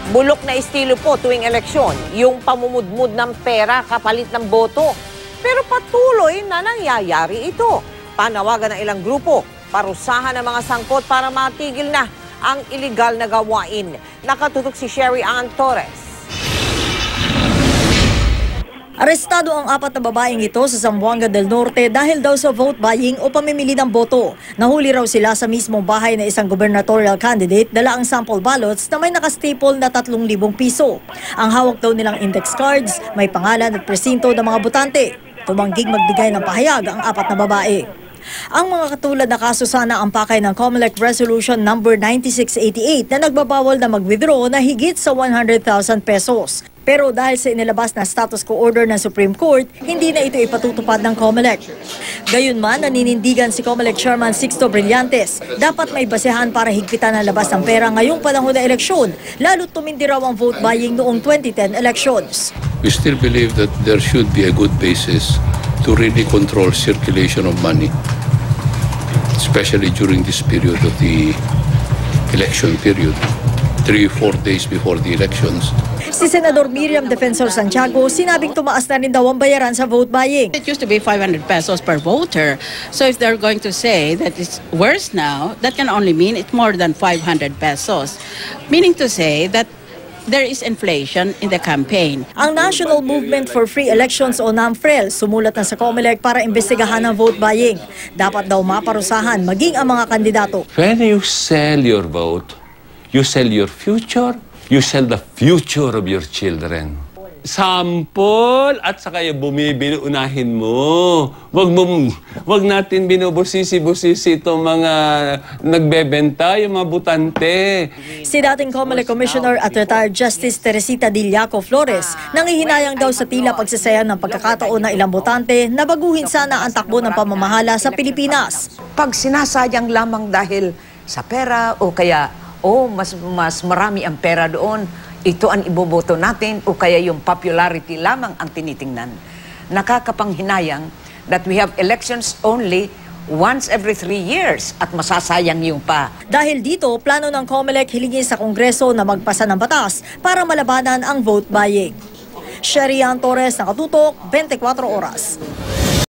Bulok na estilo po tuwing eleksyon, yung pamumudmud ng pera kapalit ng boto. Pero patuloy na nangyayari ito. Panawagan ng ilang grupo, parusahan ng mga sangkot para matigil na ang iligal na gawain. Nakatutok si Sherry Ann Torres. Arestado ang 4 na babaeng ito sa Zamboanga del Norte dahil daw sa vote buying o pamimili ng boto. Nahuli raw sila sa mismong bahay na isang gubernatorial candidate, dala ang sample ballots na may nakastaple na 3,000 piso. Ang hawak daw nilang index cards, may pangalan at presinto ng mga botante. Tumanggig magbigay ng pahayag ang 4 na babae. Ang mga katulad na kaso sana ang pakay ng COMELEC Resolution No. 9688 na nagbabawal na mag-withdraw na higit sa 100,000 pesos. Pero dahil sa inilabas na status quo order ng Supreme Court, hindi na ito ipatutupad ng COMELEC. Gayunman, naninindigan si COMELEC Chairman Sixto Brillantes, dapat may basehan para higpitan ang labas ng pera ngayong panahon ng eleksyon, lalo't tumindi raw ang vote buying noong 2010 elections. We still believe that there should be a good basis to really control circulation of money, especially during this period of the election period, 3-4 days before the elections. Si Senador Miriam Defensor Santiago, sinabing tumaas na rin daw ang bayaran sa vote buying. It used to be 500 pesos per voter. So if they're going to say that it's worse now, that can only mean it's more than 500 pesos. Meaning to say that there is inflation in the campaign. Ang National Movement for Free Elections o NAMFREL sumulat na sa COMELEC para imbestigahan ang vote buying. Dapat daw maparusahan maging ang mga kandidato. When you sell your vote, you sell your future, you sell the future of your children. Sample at saka yung bumibili, unahin mo. Wag natin binubusisi-busisi itong mga nagbebenta, yung mga butante. Si dating COMELEC Commissioner at retired Justice Teresita Dillaco Flores nangihinayang daw sa tila pagsasayang ng pagkakataon ng ilang botante na baguhin sana ang takbo ng pamamahala sa Pilipinas. Pag sinasayang lamang dahil sa pera o kaya mas marami ang pera doon, ito ang iboboto natin o kaya yung popularity lamang ang tinitingnan. Nakakapanghinayang that we have elections only once every 3 years at masasayang yung pa. Dahil dito, plano ng COMELEC hilingin sa Kongreso na magpasa ng batas para malabanan ang vote buying. Sherry Ann Torres, Nakatutok, 24 Oras.